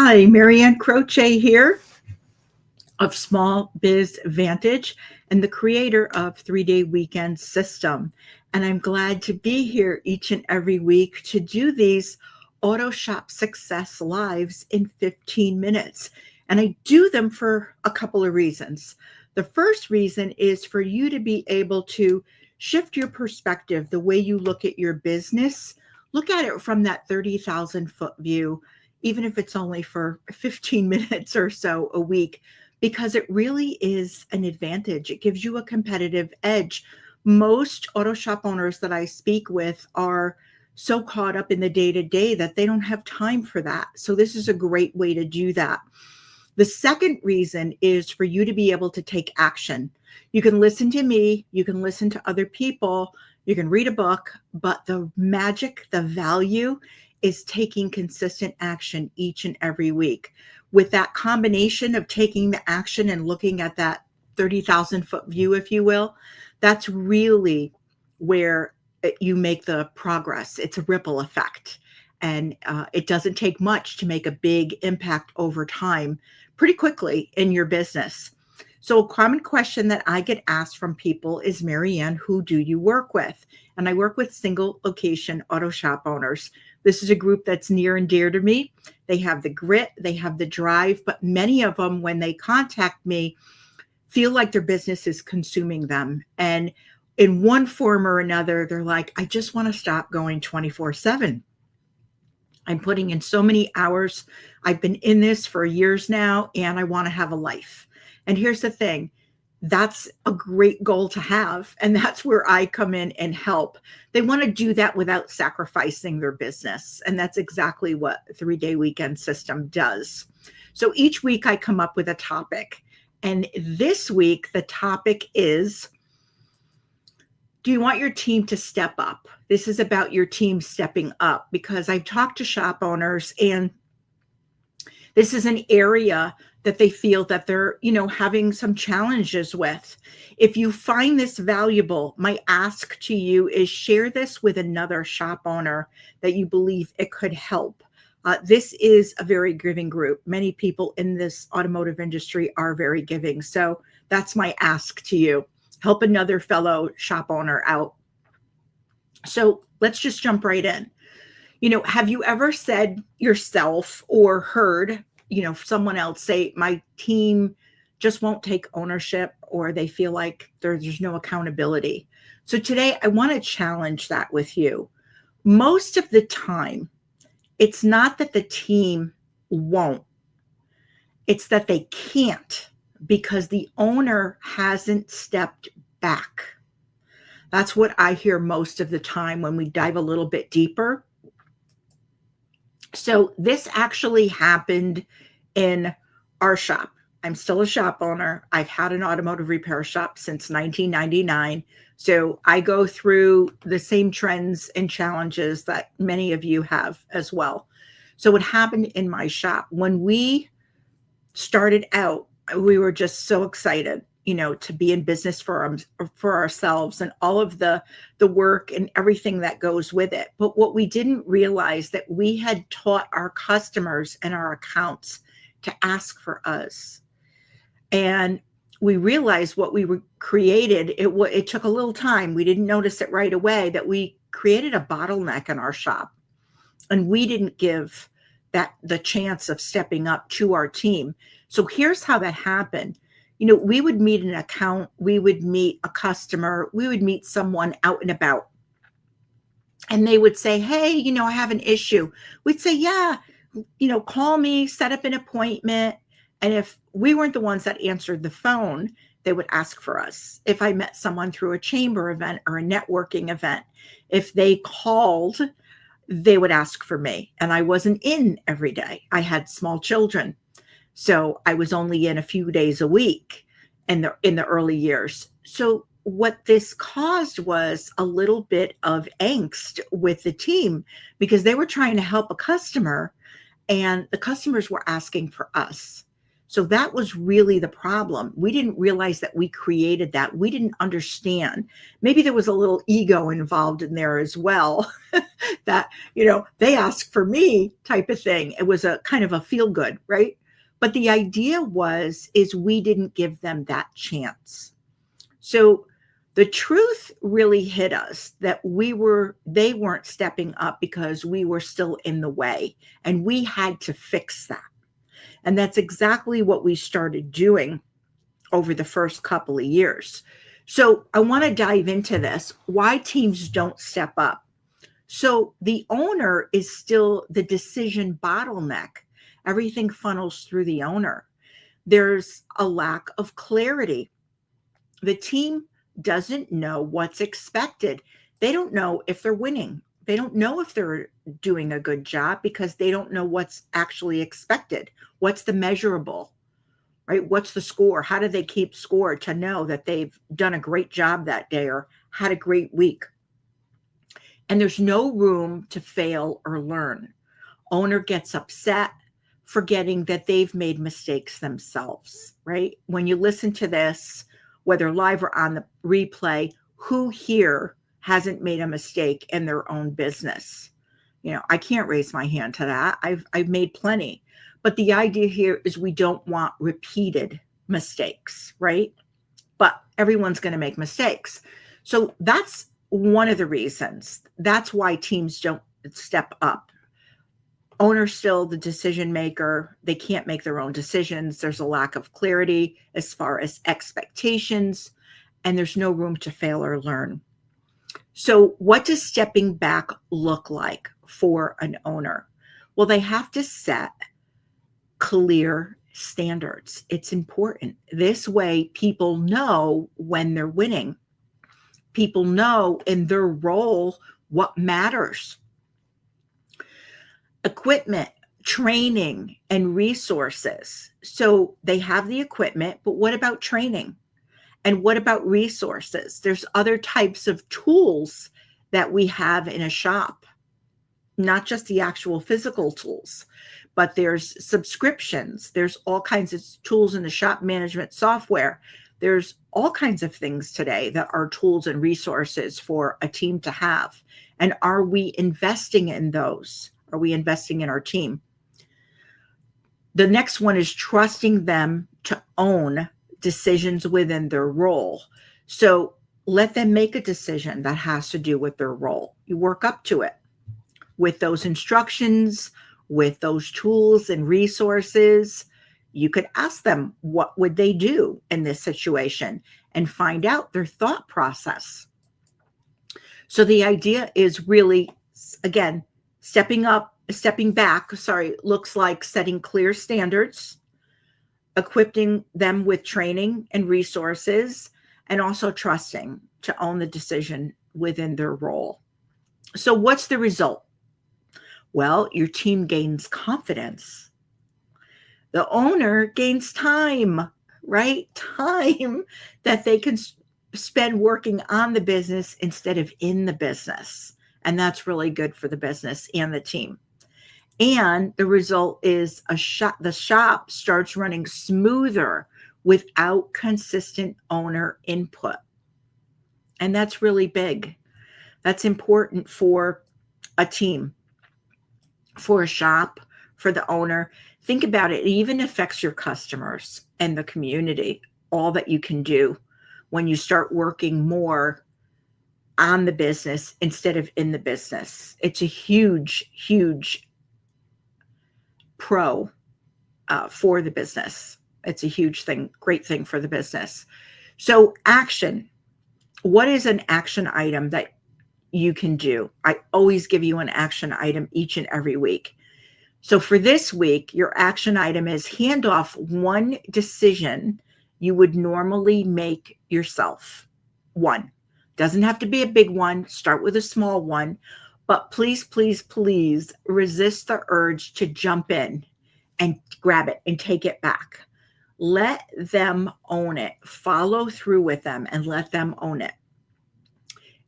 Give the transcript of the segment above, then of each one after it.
Hi, Marianne Croce here of Small Biz Vantage and the creator of 3 Day Weekend System. And I'm glad to be here each and every week to do these Auto Shop Success Lives in 15 minutes. And I do them for a couple of reasons. The first reason is for you to be able to shift your perspective, the way you look at your business. Look at it from that 30,000-foot view, even if it's only for 15 minutes or so a week, because it really is an advantage. It gives you a competitive edge. Most auto shop owners that I speak with are so caught up in the day to day that they don't have time for that. So, this is a great way to do that. The second reason is for you to be able to take action. You can listen to me, you can listen to other people, you can read a book, but the magic, the value is taking consistent action each and every week. With that combination of taking the action and looking at that 30,000-foot view, if you will, that's really where you make the progress. It's a ripple effect. And it doesn't take much to make a big impact over time pretty quickly in your business. So a common question that I get asked from people is, Marianne, who do you work with? And I work with single location auto shop owners. This is a group that's near and dear to me. They have the grit, they have the drive, but many of them, when they contact me, feel like their business is consuming them. And in one form or another, they're like, I just want to stop going 24/7. I'm putting in so many hours. I've been in this for years now, and I want to have a life. And here's the thing, that's a great goal to have. And that's where I come in and help. They want to do that without sacrificing their business. And that's exactly what 3 Day Weekend System does. So each week I come up with a topic. And this week, the topic is, do you want your team to step up? This is about your team stepping up, because I've talked to shop owners, and this is an area that they feel that they're, having some challenges with. If you find this valuable, my ask to you is share this with another shop owner that you believe it could help. This is a very giving group. Many people in this automotive industry are very giving. So that's my ask to you. Help another fellow shop owner out. So let's just jump right in. Have you ever said yourself or heard, someone else say, my team just won't take ownership, or they feel like there's no accountability? So today I want to challenge that with you. Most of the time, it's not that the team won't, it's that they can't, because the owner hasn't stepped back. That's what I hear most of the time when we dive a little bit deeper. So this actually happened in our shop. I'm still a shop owner. I've had an automotive repair shop since 1999. So I go through the same trends and challenges that many of you have as well. So what happened in my shop, when we started out, we were just so excited, to be in business for ourselves, and all of the work and everything that goes with it. But what we didn't realize, that we had taught our customers and our accounts to ask for us. And we realized what we created, it took a little time. We didn't notice it right away, that we created a bottleneck in our shop, and we didn't give that the chance of stepping up to our team. So here's how that happened. We would meet an account, we would meet a customer, we would meet someone out and about, and they would say, hey, I have an issue. We'd say, yeah, call me, set up an appointment. And if we weren't the ones that answered the phone, they would ask for us. If I met someone through a chamber event or a networking event, if they called, they would ask for me. And I wasn't in every day. I had small children. So I was only in a few days a week in the early years. So what this caused was a little bit of angst with the team, because they were trying to help a customer, and the customers were asking for us. So that was really the problem. We didn't realize that we created that. We didn't understand. Maybe there was a little ego involved in there as well. That, they asked for me type of thing. It was a kind of a feel good, right? But the idea is we didn't give them that chance. So the truth really hit us that they weren't stepping up because we were still in the way, and we had to fix that. And that's exactly what we started doing over the first couple of years. So I want to dive into this, why teams don't step up. So the owner is still the decision bottleneck. Everything funnels through the owner. There's a lack of clarity. The team doesn't know what's expected. They don't know if they're winning. They don't know if they're doing a good job because they don't know what's actually expected. What's the measurable, right? What's the score? How do they keep score to know that they've done a great job that day or had a great week? And there's no room to fail or learn. Owner gets upset, forgetting that they've made mistakes themselves, right? When you listen to this, whether live or on the replay, who here hasn't made a mistake in their own business? I can't raise my hand to that. I've made plenty. But the idea here is we don't want repeated mistakes, right? But everyone's going to make mistakes. So that's one of the reasons. That's why teams don't step up. Owner's still the decision maker. They can't make their own decisions. There's a lack of clarity as far as expectations, and there's no room to fail or learn. So what does stepping back look like for an owner? Well, they have to set clear standards. It's important. This way, people know when they're winning. People know in their role what matters. Equipment, training, and resources. So they have the equipment, but what about training? And what about resources? There's other types of tools that we have in a shop, not just the actual physical tools, but there's subscriptions. There's all kinds of tools in the shop management software. There's all kinds of things today that are tools and resources for a team to have. And are we investing in those? Are we investing in our team? The next one is trusting them to own decisions within their role. So let them make a decision that has to do with their role. You work up to it with those instructions, with those tools and resources. You could ask them, what would they do in this situation, and find out their thought process. So the idea is really, again, stepping back, looks like setting clear standards, equipping them with training and resources, and also trusting to own the decision within their role. So what's the result? Well, your team gains confidence. The owner gains time, right? Time that they can spend working on the business instead of in the business. And that's really good for the business and the team. And the result is the shop starts running smoother without consistent owner input. And that's really big. That's important for a team, for a shop, for the owner. Think about it. It even affects your customers and the community, all that you can do when you start working more on the business instead of in the business. It's a huge, huge pro for the business. It's a huge thing, great thing for the business. So action. What is an action item that you can do? I always give you an action item each and every week. So for this week, your action item is hand off one decision you would normally make yourself. One. Doesn't have to be a big one. Start with a small one. But please, please, please resist the urge to jump in and grab it and take it back. Let them own it. Follow through with them and let them own it.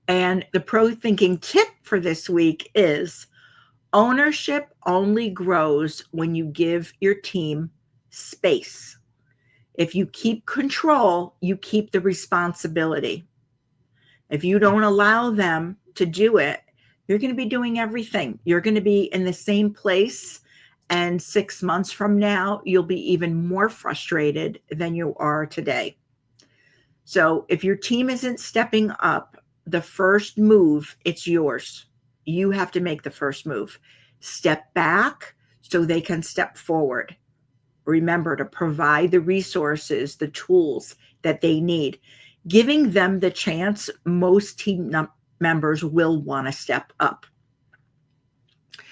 And the pro thinking tip for this week is ownership only grows when you give your team space. If you keep control, you keep the responsibility. If you don't allow them to do it, you're going to be doing everything. You're going to be in the same place. And 6 months from now, you'll be even more frustrated than you are today. So if your team isn't stepping up, the first move, it's yours. You have to make the first move. Step back so they can step forward. Remember to provide the resources, the tools that they need. Giving them the chance, most team members will want to step up.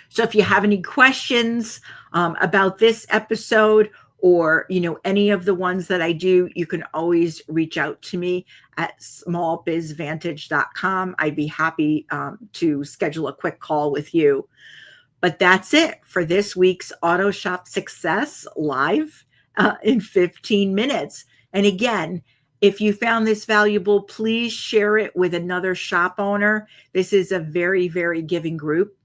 So if you have any questions about this episode or any of the ones that I do, you can always reach out to me at smallbizvantage.com. I'd be happy to schedule a quick call with you. But that's it for this week's Auto Shop Success Live in 15 minutes. And again, if you found this valuable, please share it with another shop owner. This is a very, very giving group.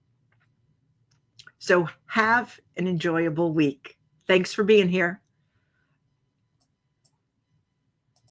So have an enjoyable week. Thanks for being here.